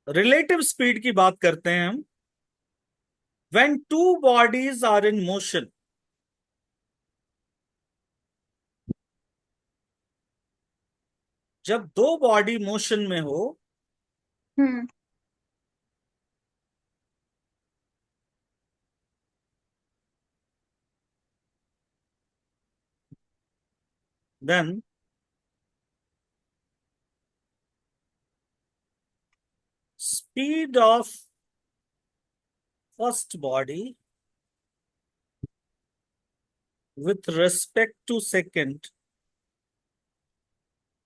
Relative speed की बात करते हैं हम। When two bodies are in motion, जब दो बॉडी मोशन में हो, hmm. Then speed of first body with respect to second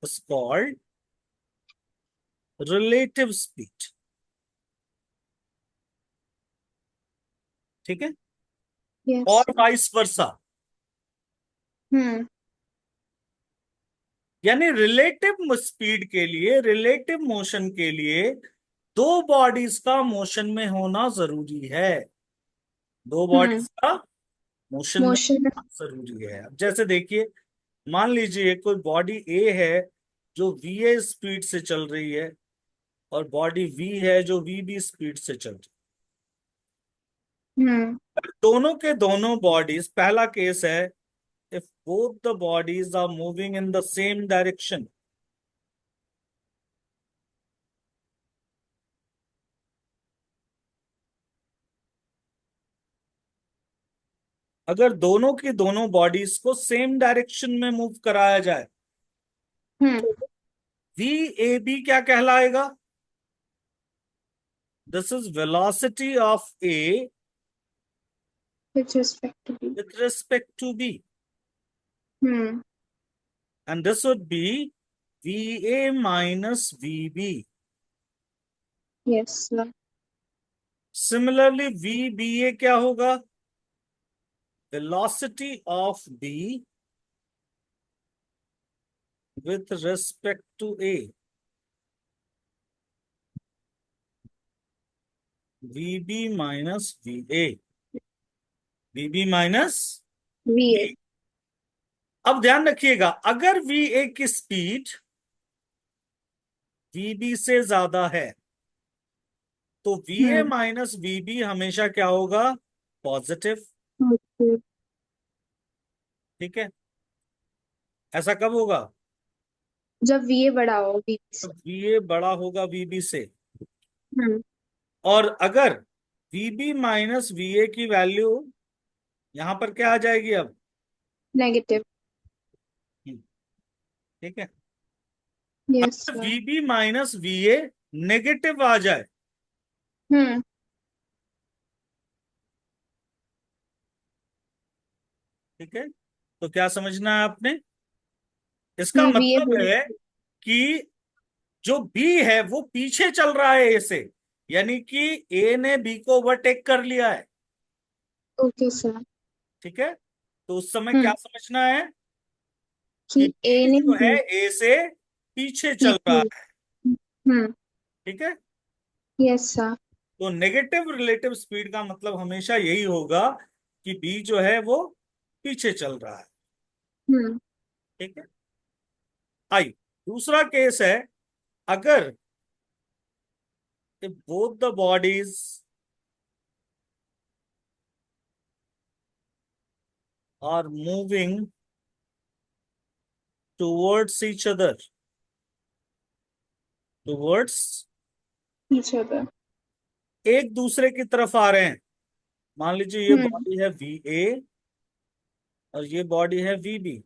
is called relative speed। ठीक है। और यस। वाइस वर्सा, हम्म। यानी रिलेटिव स्पीड के लिए, रिलेटिव मोशन के लिए दो बॉडीज का मोशन में होना जरूरी है। दो हम्म। बॉडीज का मोशन में मोशन। होना जरूरी है। अब जैसे देखिए, मान लीजिए कोई बॉडी ए है जो वी ए स्पीड से चल रही है, और बॉडी वी है जो वी बी स्पीड से चल रही हम्म। है। दोनों के दोनों बॉडीज, पहला केस है if both the bodies are moving in the same direction। अगर दोनों की दोनों बॉडीज को सेम डायरेक्शन में मूव कराया जाए, हम्म। वी ए बी क्या कहलाएगा? This is velocity of A with respect to B. With respect to B, hmm. And this would be V A minus we B. Yes sir. Similarly V B A क्या होगा? Velocity of B with respect to A, V B minus we A, V B minus. We A. अब ध्यान रखिएगा, अगर we a की speed we B से ज्यादा है, तो v a hmm. Minus we b हमेशा क्या होगा? पॉजिटिव। ओके। ठीक है। ऐसा कब होगा? जब वी ए बड़ा हो बी से। जब वी ए बड़ा होगा वी बी से। हम्म। और अगर v B minus we a की वैल्यू यहां पर क्या आ जाएगी अब? नेगेटिव। हम्म, ठीक है। यस अगर sir. V B minus we A negative आ जाए, हम्म। ठीक है, तो क्या समझना है आपने? इसका कि वी ए मतलब बड़ी। है कि जो बी है वो पीछे चल रहा है ए से, यानी कि ए ने बी को ओवरटेक कर लिया है। Okay sir. ठीक है। तो उस समय क्या हम्म। समझना है कि कि ए बी ने जो है बी ए से पीछे चल रहा पीछे। है। हम्म। ठीक है। Yes sir. तो नेगेटिव रिलेटिव स्पीड का मतलब हमेशा यही होगा कि बी जो है वो पीछे चल रहा है। हम्म। ठीक है। आई, दूसरा केस है, अगर both the bodies are moving towards each other, towards, पीछे पर। एक दूसरे की तरफ आ रहे हैं। मान लीजिए ये हम्म। बॉडी है वी ए और ये बॉडी है वी बी,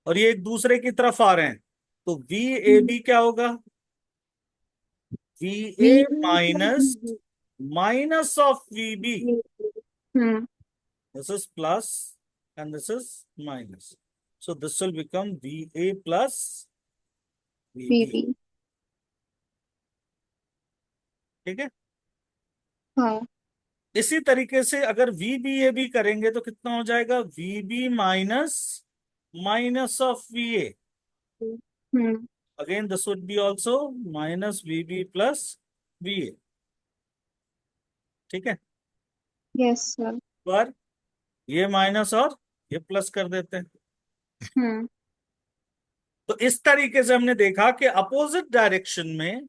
और ये एक दूसरे की तरफ आ रहे हैं, तो वी ए बी क्या होगा? V v a b plus minus minus of v b. Hmm. This is plus and this is minus, so this will become v a plus v v b. B. ठीक है। हाँ। इसी तरीके से अगर v B A B करेंगे तो कितना हो जाएगा? V B minus minus of v a, hmm. Again this would be also minus we b plus we a. ठीक है। Yes sir. पर ये माइनस और ये प्लस कर देते हैं। हम्म। तो इस तरीके से हमने देखा कि अपोजिट डायरेक्शन में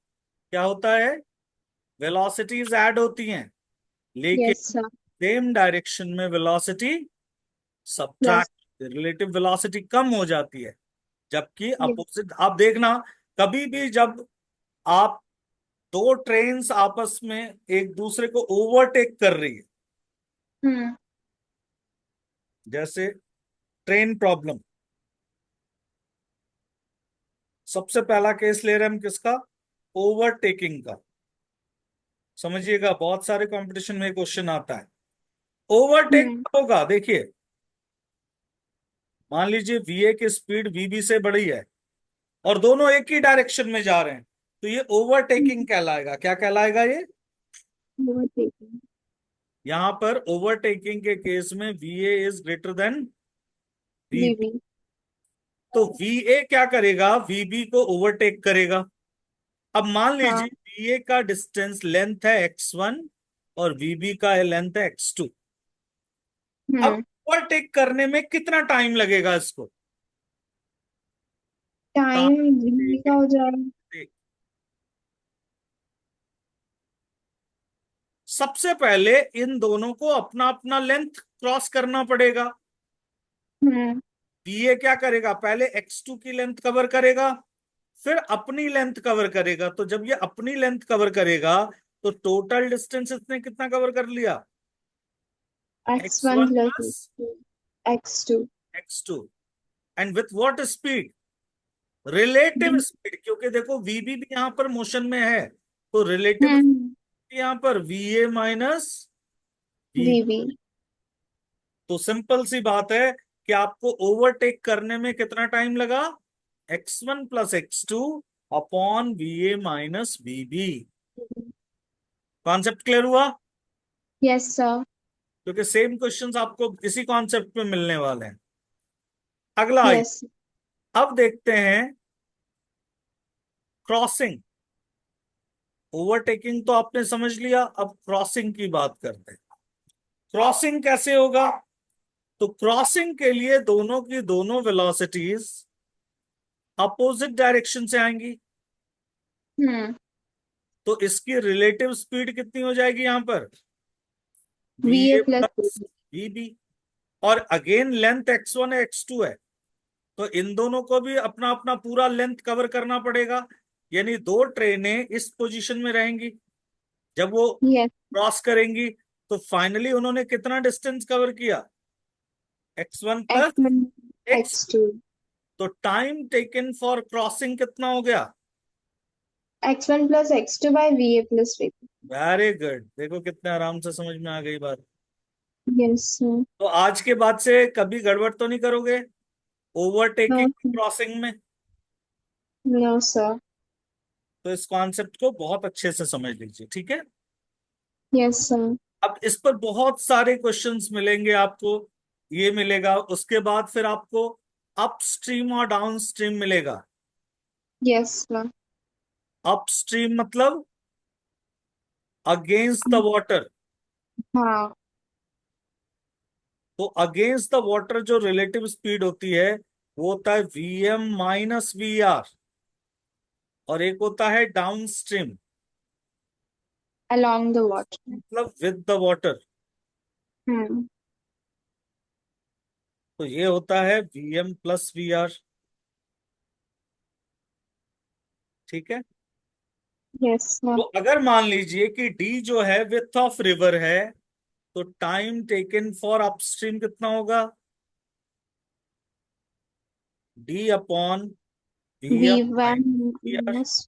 क्या होता है, वेलोसिटीज ऐड होती हैं, लेकिन यस सर। सेम डायरेक्शन में velocity plus. Subtract, relative velocity कम हो जाती है। जबकि ये। अपोजिट आप देखना, कभी भी जब आप दो ट्रेन्स आपस में एक दूसरे को ओवरटेक कर रही है, हम्म। जैसे ट्रेन प्रॉब्लम, सबसे पहला केस ले रहे हैं हम किसका, ओवरटेकिंग का। समझिएगा, बहुत सारे कंपटीशन में क्वेश्चन आता है। ओवरटेक हम्म। होगा, देखिए मान लीजिए वीए की स्पीड वीबी से बड़ी है और दोनों एक ही डायरेक्शन में जा रहे हैं, तो ये ओवरटेकिंग कहलाएगा। क्या कहलाएगा ये, ओवरटेकिंग। यहां पर ओवरटेकिंग के केस में वीए इज ग्रेटर देन वीबी। वीवी। तो वीए क्या करेगा, वीबी को ओवरटेक करेगा। अब मान लीजिए हाँ। वीए का डिस्टेंस लेंथ है x1 और वीबी का लेंथ है x2। अब हम्म। ओवरटेक करने में कितना टाइम लगेगा इसको, टाइम वीवी का हो जाएगा। सबसे पहले इन दोनों को अपना अपना लेंथ क्रॉस करना पड़ेगा। हम्म। बीए क्या करेगा, पहले x2 की लेंथ कवर करेगा, फिर अपनी लेंथ कवर करेगा। तो जब ये अपनी लेंथ कवर करेगा तो टोटल डिस्टेंस इसने कितना कवर कर लिया, x1 x1 plus plus x2। x2। And with what speed, relative speed, क्योंकि देखो वीबी भी यहां पर मोशन में है, तो रिलेटिव हम्म। यहां पर वीए माइनस वी। वीवी। तो सिंपल सी बात है कि आपको ओवरटेक करने में कितना टाइम लगा, x1 + x2 upon V A minus we B. Concept clear हुआ, यस सर। क्योंकि सेम क्वेश्चंस आपको इसी कॉन्सेप्ट पे मिलने वाले हैं। अगला आइए, यस। अब देखते हैं क्रॉसिंग। ओवरटेकिंग तो आपने समझ लिया, अब क्रॉसिंग की बात करते हैं। क्रॉसिंग कैसे होगा, तो क्रॉसिंग के लिए दोनों की दोनों वेलोसिटीज अपोजिट डायरेक्शन से आएंगी। हम्म। तो इसकी रिलेटिव स्पीड कितनी हो जाएगी यहां पर, V VA A plus plus V B. और अगेन लेंथ x1 है x2 है, तो इन दोनों को भी अपना अपना पूरा लेंथ कवर करना पड़ेगा। यानी दो ट्रेनें इस पोजीशन में रहेंगी, जब वो यस। क्रॉस करेंगी तो फाइनली उन्होंने कितना डिस्टेंस कवर किया, x1 plus x1 x। x2। तो टाइम टेकन फॉर क्रॉसिंग कितना हो गया, x1 plus x2 by VA plus VB. Very good. देखो कितने आराम से समझ में आ गई बात। Yes sir. तो आज के बाद से कभी गड़बड़ तो नहीं करोगे नो ओवरटेकिंग सर। क्रॉसिंग में। No sir. तो इस कॉन्सेप्ट को बहुत अच्छे से समझ लीजिए, ठीक है। Yes sir. अब इस पर बहुत सारे क्वेश्चंस मिलेंगे आपको, ये मिलेगा, उसके बाद फिर आपको अपस्ट्रीम और डाउनस्ट्रीम मिलेगा। Yes sir. अपस्ट्रीम मतलब अगेंस्ट द वाटर। हाँ। तो अगेंस्ट द वाटर जो रिलेटिव स्पीड होती है वो होता है वीएम माइनस वी आर, और एक होता है डाउनस्ट्रीम अलोंग द वाटर। मतलब विद द वाटर। हम्म। तो ये होता है वीएम प्लस वी आर, ठीक है। Yes sir. तो अगर मान लीजिए कि डी जो है विथ ऑफ रिवर है, तो टाइम टेकन फॉर अपस्ट्रीम कितना होगा, D upon V V M one V R. Minus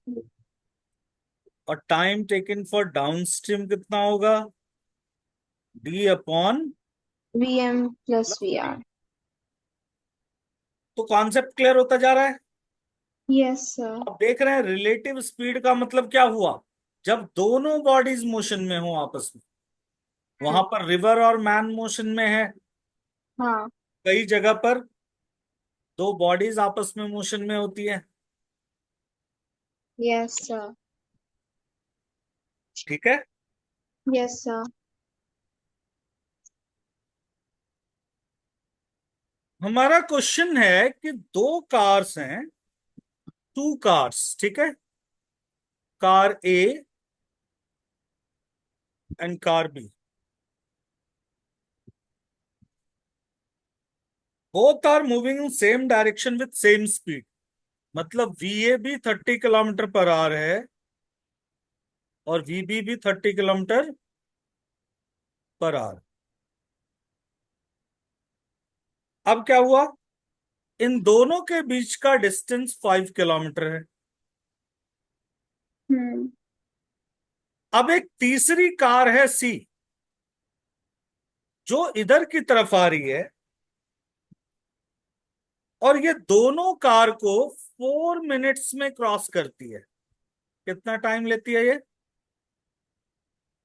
और टाइम टेकन फॉर डाउनस्ट्रीम कितना होगा, D upon. V M plus V R. तो कॉन्सेप्ट क्लियर होता जा रहा है। Yes sir. अब देख रहे हैं रिलेटिव स्पीड का मतलब क्या हुआ, जब दोनों बॉडीज मोशन में हो आपस में। वहां पर रिवर और मैन मोशन में है, हाँ। कई जगह पर दो बॉडीज आपस में मोशन में होती है, यस सर। ठीक है। Yes sir. हमारा क्वेश्चन है कि दो कार्स हैं, टू कार्स, ठीक है। Car A and car B, both are moving in same direction with same speed. मतलब वीए भी 30 km/h है और वीबी भी 30 km/h। अब क्या हुआ, इन दोनों के बीच का डिस्टेंस 5 किलोमीटर है। हम्म। अब एक तीसरी कार है सी, जो इधर की तरफ आ रही है, और ये दोनों कार को 4 मिनट्स में क्रॉस करती है। कितना टाइम लेती है ये?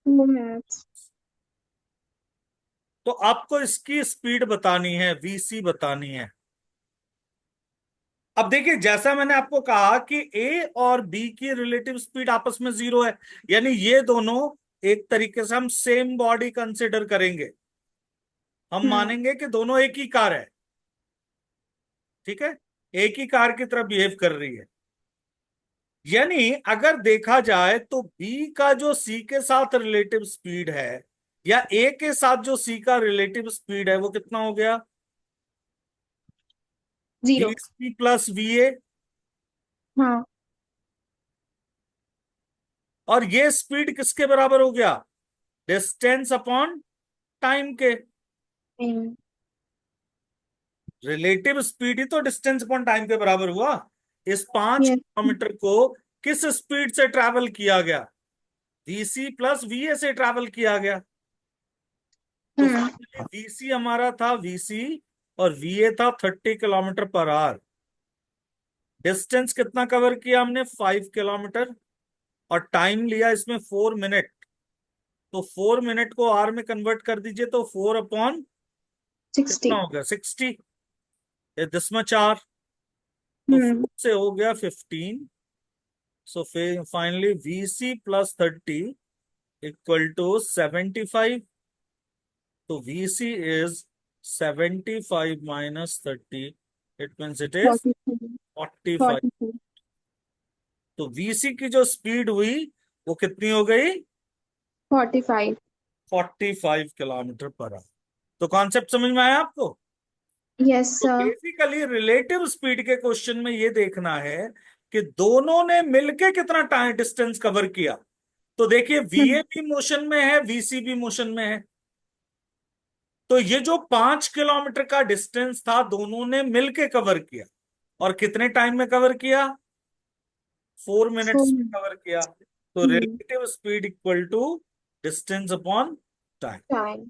2 minutes। तो आपको इसकी स्पीड बतानी है, वीसी बतानी है। अब देखिए, जैसा मैंने आपको कहा कि ए और बी की रिलेटिव स्पीड आपस में 0 है, यानी ये दोनों एक तरीके से हम सेम बॉडी कंसिडर करेंगे। हम हम्म। मानेंगे कि दोनों एक ही कार है, ठीक है, एक ही कार की तरह बिहेव कर रही है। यानी अगर देखा जाए तो बी का जो सी के साथ रिलेटिव स्पीड है, या ए के साथ जो सी का रिलेटिव स्पीड है, वो कितना हो गया? V 0। C plus we A. हाँ। और ये स्पीड किसके बराबर हो गया? डिस्टेंस अपॉन टाइम के। हम्म। रिलेटिव स्पीड ही तो डिस्टेंस अपॉन टाइम के बराबर हुआ। इस पांच यस। किलोमीटर को किस स्पीड से ट्रैवल किया गया? वीसी प्लस वीए से ट्रैवल किया गया। तो हम्म। फाइनली वीसी हमारा था वीसी, और वीए था 30 km/h। डिस्टेंस कितना कवर किया हमने? 5 किलोमीटर। और टाइम लिया इसमें 4 मिनट। तो 4 मिनट को आर में कन्वर्ट कर दीजिए, तो 4/, 60। कितना हो गया? 60। ये 10 में 4, तो हम्म। 4 से हो गया 15। So finally VC plus 30 equal to 75। तो VC is 75 minus 30. It means it is 44। 45। 44। तो VC की जो स्पीड हुई वो कितनी हो गई? 45। 45 km/h। तो कॉन्सेप्ट समझ में आया आपको? यस तो सर। बेसिकली रिलेटिव स्पीड के क्वेश्चन में ये देखना है कि दोनों ने मिलके कितना टाइम डिस्टेंस कवर किया। तो देखिए, VA भी मोशन में है, VC भी मोशन में है। तो ये जो 5 किलोमीटर का डिस्टेंस था, दोनों ने मिलके कवर किया। और कितने टाइम में कवर किया? 4 मिनट्स में 4 minutes। कवर किया। तो hmm. Relative speed equal to distance upon time. Time.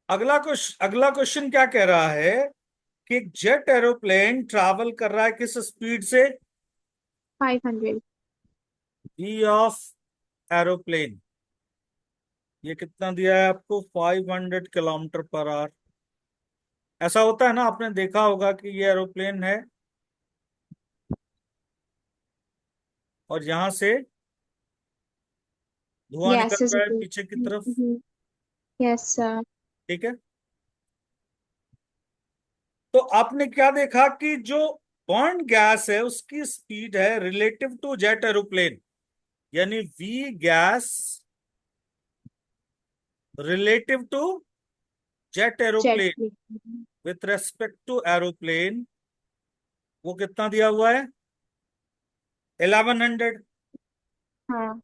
अगला क्वेश्चन क्या कह रहा है कि जेट एरोप्लेन ट्रैवल कर रहा है किस स्पीड से? 500। वी ऑफ एरोप्लेन, ये कितना दिया है आपको? 500 km/h। ऐसा होता है ना, आपने देखा होगा कि ये एरोप्लेन है और यहां से धुआं निकल गैसेस। रहा है पीछे की तरफ, यस सर। ठीक है। तो आपने क्या देखा कि जो बर्न गैस है उसकी स्पीड है रिलेटिव टू जेट एरोप्लेन, यानी V gas relative to jet jet. Aeroplane with respect to aeroplane, वो कितना दिया हुआ है? 1100। हाँ।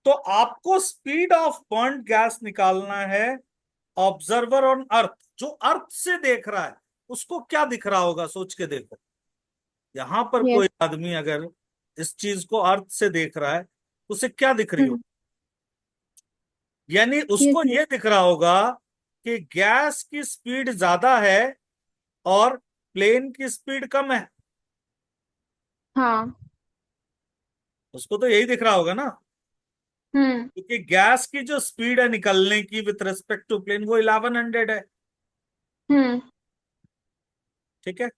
तो आपको स्पीड ऑफ बर्न गैस निकालना है। ऑब्जर्वर ऑन अर्थ, जो अर्थ से देख रहा है, उसको क्या दिख रहा होगा? सोच के देखो। यहां पर यस। कोई आदमी अगर इस चीज को अर्थ से देख रहा है, उसे क्या दिख रही हो? हम्म। यानी यस उसको सर। ये दिख रहा होगा कि गैस की स्पीड ज्यादा है और प्लेन की स्पीड कम है। हाँ। उसको तो यही दिख रहा होगा ना, हम्म। क्योंकि गैस की जो स्पीड है निकलने की विथ रेस्पेक्ट टू प्लेन, वो 1100 है, हम्म। ठीक है।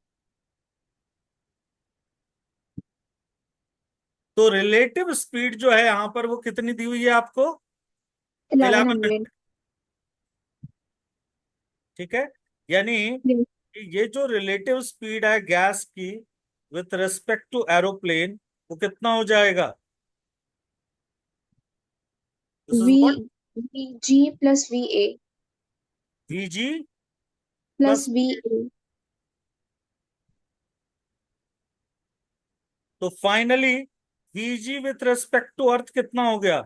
तो रिलेटिव स्पीड जो है यहां पर वो कितनी दी हुई है आपको? 1100। 1100, ठीक है। यानी कि ये जो रिलेटिव स्पीड है गैस की विथ रिस्पेक्ट टू एरोप्लेन, वो कितना हो जाएगा? This is V what? V G plus we A V G plus plus. We A. तो finally V G with respect to earth कितना हो गया?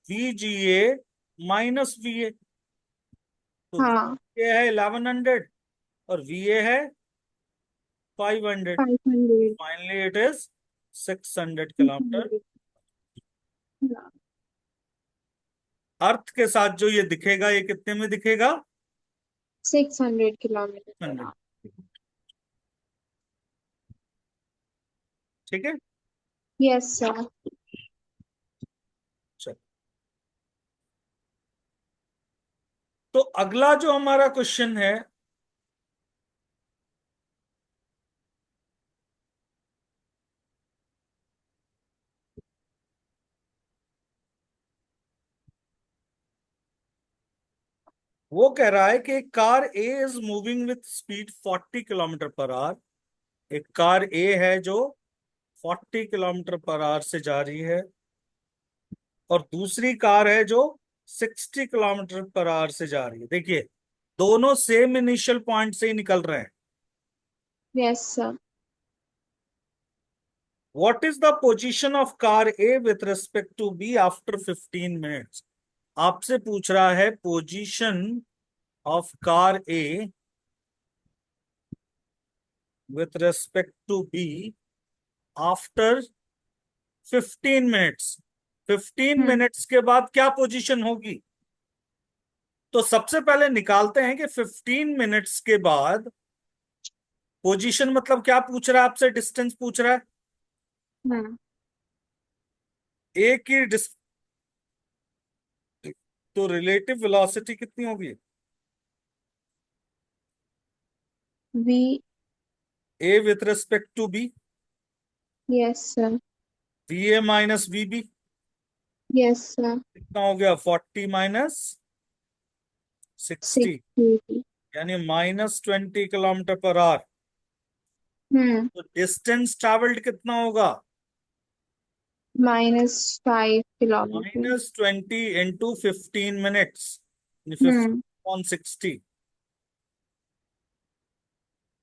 V G A minus we A. तो हाँ, ये है 1100 और वी ए है 500। 500। Finally it is 600 kilometre. Earth के साथ जो ये दिखेगा, ये कितने में दिखेगा? 600 किलोमीटर पर 100। आवर ठीक है। Yes sir. चलो, तो अगला जो हमारा क्वेश्चन है, वो कह रहा है कि car A is moving with speed 40 kilometre per our. एक कार ए है जो 40 किलोमीटर पर आवर से जा रही है, और दूसरी कार है जो 60 किलोमीटर पर आवर से जा रही है। देखिए, दोनों सेम इनिशियल पॉइंट से ही निकल रहे हैं। Yes sir. What is the position of car A with respect to B after 15 minutes? आपसे पूछ रहा है position of car A with respect to B after 15 minutes. 15 minutes के बाद क्या पोजीशन होगी? तो सबसे पहले निकालते हैं कि 15 मिनट्स के बाद पोजीशन मतलब क्या पूछ रहा है आपसे? डिस्टेंस पूछ रहा है। हम्म। ए की तो रिलेटिव वेलोसिटी कितनी होगी? V. A with respect to B, yes sir. V A minus we B. Yes sir. कितना हो गया? 40 - 60, 60। यानी -20 किलोमीटर पर आवर। हम्म। तो डिस्टेंस ट्रेवल्ड कितना होगा? -5 kilometre. -20 × 15 minutes, 50 hmm. on 60।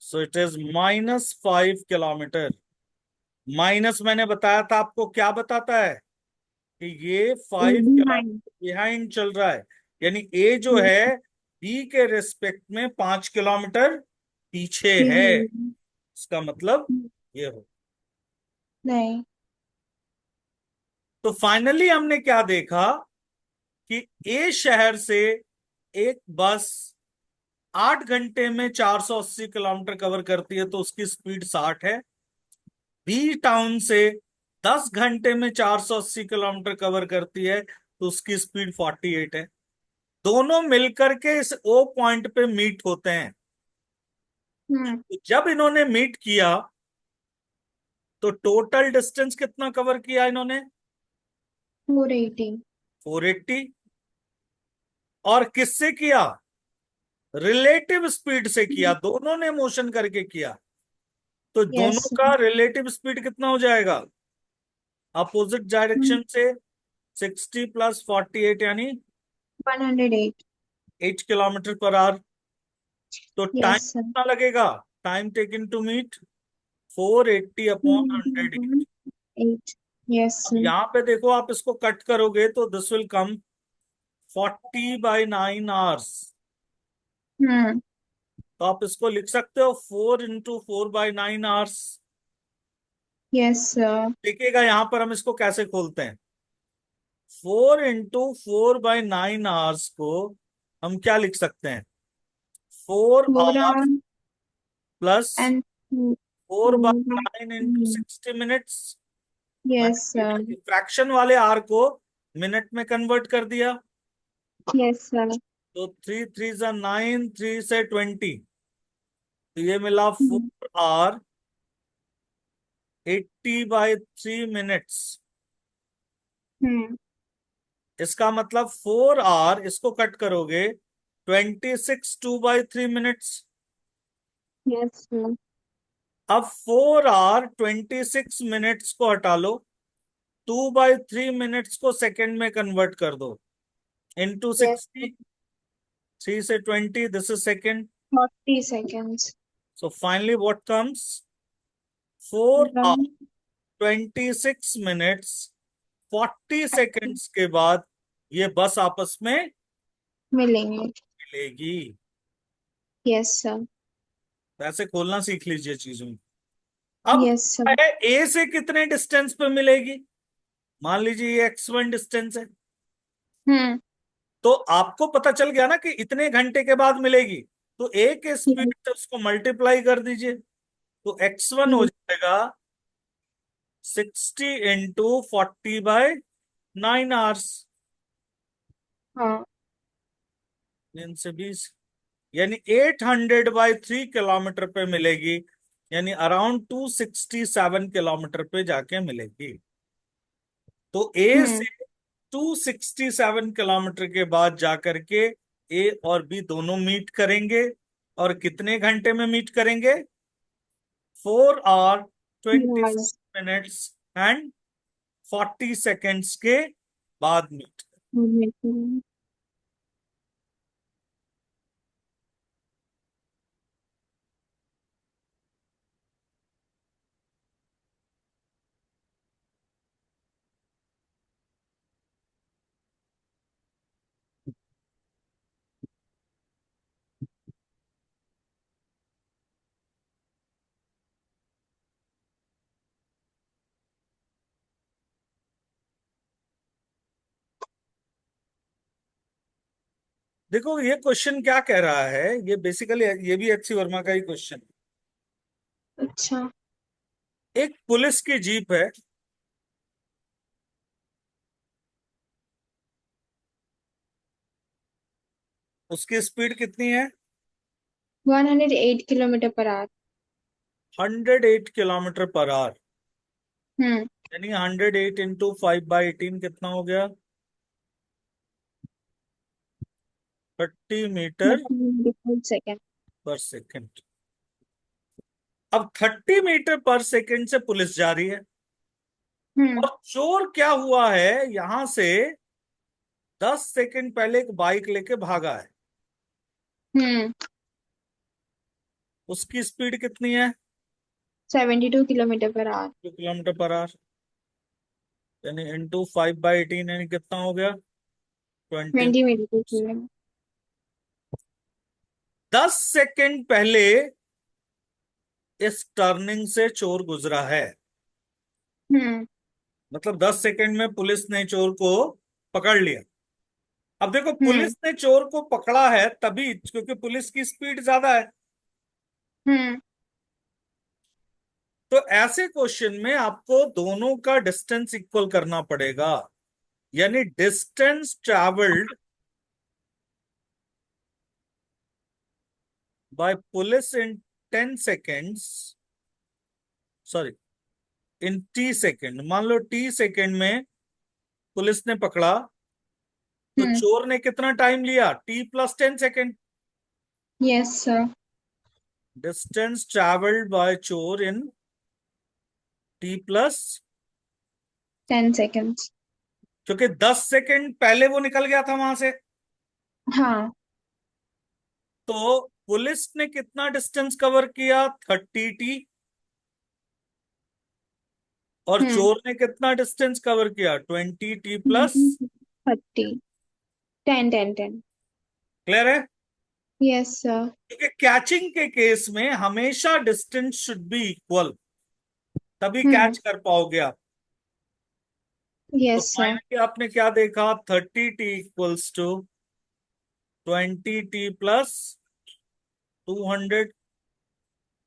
So it is -5 kilometre. Minus मैंने बताया था आपको, क्या बताता है कि ये 5 किलोमीटर बिहाइंड। बिहाइंड चल रहा है। यानी ए जो है बी के रिस्पेक्ट में 5 किलोमीटर पीछे है। इसका मतलब ये हो। नहीं। तो फाइनली हमने क्या देखा कि ए शहर से एक बस 8 घंटे में 480 किलोमीटर कवर करती है, तो उसकी स्पीड 60 है। बी टाउन से 10 घंटे में 480 किलोमीटर कवर करती है, तो उसकी स्पीड 48 है। दोनों मिलकर के इस ओ पॉइंट पे मीट होते हैं। हम्म। तो जब इन्होंने मीट किया तो टोटल डिस्टेंस कितना कवर किया इन्होंने? 480। 480। और किससे किया? रिलेटिव स्पीड से किया। दोनों ने मोशन करके किया। तो यस। दोनों का रिलेटिव स्पीड कितना हो जाएगा अपोजिट डायरेक्शन से? 60 + 48 यानी 108। 8 किलोमीटर पर आवर। तो टाइम यस सर। कितना लगेगा? Time taken to meet 480/108। 8। Yes अब सर। यहां पे देखो, आप इसको कट करोगे तो this will come 40/9 hours. Hmm. तो आप इसको लिख सकते हो 4 × 4/9 आवर्स। Yes sir. देखिएगा यहां पर हम इसको कैसे खोलते हैं। 4 × 4/9 आवर्स को हम क्या लिख सकते हैं? 4 4 hours hours plus and 4 by 9 into 60 minutes. Yes sir. मैंने फ्रैक्शन वाले आर को मिनट में कन्वर्ट कर दिया। Yes sir. तो 3 3 9, 3 से 20, तो ये मिला 4 आवर 80/3 मिनट्स। हम्म। इसका मतलब 4 आवर, इसको कट करोगे 26 2/3 मिनट्स। Yes, sir. अब 4 hour 26 minutes को हटा लो, 2/3 minutes को सेकंड में कन्वर्ट कर दो, इंटू Yes, sir. 60, 3 से 20, this is second. 40 seconds. So finally what comes, 4 hour One 26 minutes 40 seconds के बाद ये बस आपस में मिलेंगे. मिलेगी. Yes, sir. ऐसे खोलना सीख लीजिए चीजों में. अब Yes, sir. ए से कितने डिस्टेंस पे मिलेगी, मान लीजिए ये x1 डिस्टेंस है, हम्म. तो आपको पता चल गया ना कि इतने घंटे के बाद मिलेगी, तो ए के स्पीड Yes. से उसको मल्टीप्लाई कर दीजिए, तो x1 हो Yes. जाएगा 60 × 40/9 hours, हाँ. 3 से 20, यानी 800/3 किलोमीटर पे मिलेगी, यानी अराउंड 267 किलोमीटर पे जाके मिलेगी. तो ए हम्म. से 267 किलोमीटर के बाद जाकर के ए और बी दोनों मीट करेंगे, और कितने घंटे में मीट करेंगे, 4 hour 26 minutes and 40 seconds के बाद मीट. हम्म. देखो ये क्वेश्चन क्या कह रहा है, ये बेसिकली ये भी एच सी वर्मा का ही क्वेश्चन. अच्छा. एक पुलिस की जीप है, उसकी स्पीड कितनी है, 108 kilometre per hour. 108 kilometre per hour, hmm. यानी 108 इंटू 5/18 कितना हो गया, 30 मीटर 30 सेकेंड. पर सेकेंड. अब 30 मीटर पर सेकेंड से पुलिस जा रही है, हम्म. और चोर क्या हुआ है, यहां से 10 सेकेंड पहले एक बाइक लेके भागा है, हम्म. उसकी स्पीड कितनी है, 72 kilometre per our. 2 kilometre per our, यानी इंटू 5/18, यानी कितना हो गया, 20. 20 मीटर. 10 सेकेंड पहले इस टर्निंग से चोर गुजरा है, हम्म. मतलब 10 सेकेंड में पुलिस ने चोर को पकड़ लिया. अब देखो हम्म. पुलिस ने चोर को पकड़ा है तभी क्योंकि पुलिस की स्पीड ज्यादा है. हम्म. तो ऐसे क्वेश्चन में आपको दोनों का डिस्टेंस इक्वल करना पड़ेगा, यानी डिस्टेंस ट्रैवल्ड बाय पुलिस इन 10 सेकेंड्स, सॉरी इन T सेकेंड, मान लो T सेकेंड में पुलिस ने पकड़ा, तो हम्म. चोर ने कितना टाइम लिया, T+10 second. Yes sir. Distance travelled bye चोर इन T+, 10 सेकेंड. क्योंकि 10 सेकेंड पहले वो निकल गया था वहां से, हाँ. तो पुलिस ने कितना डिस्टेंस कवर किया, 30T, और हम्म. चोर ने कितना डिस्टेंस कवर किया, 20T+. 30. 10. क्लियर है, यस सर. क्योंकि कैचिंग के केस में हमेशा डिस्टेंस शुड बी इक्वल, तभी हम्म. कैच कर पाओगे आप. तो यस सर. फाइनली आपने क्या देखा, 30T = 20T+200,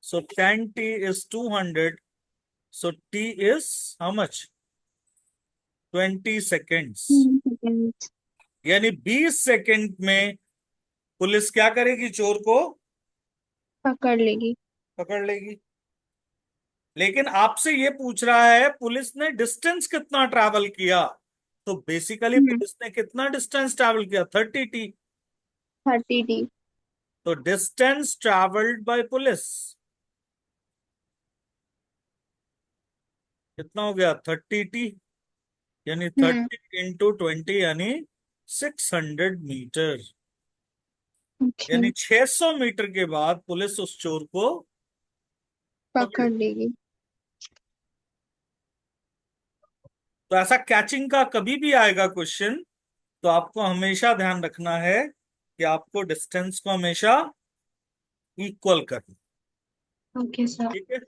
so 10T is 200, so T is how much, 20 seconds. 10 second. यानी 20 सेकंड में पुलिस क्या करेगी, चोर को पकड़ लेगी. पकड़ लेगी. लेकिन आपसे ये पूछ रहा है पुलिस ने डिस्टेंस कितना ट्रैवल किया, तो बेसिकली हम्म. पुलिस ने कितना डिस्टेंस ट्रैवल किया, 30T. 30 टी. तो डिस्टेंस ट्रेवल्ड बाय पुलिस कितना हो गया, 30t, यानी हम्म 30 × 20 यानी 600 मीटर। ओके। यानी 600 मीटर के बाद पुलिस उस चोर को पकड़ पकड़े। लेगी। तो ऐसा कैचिंग का कभी भी आएगा क्वेश्चन, तो आपको हमेशा ध्यान रखना है कि आपको डिस्टेंस को हमेशा इक्वल करना। Okay sir. ठीक है।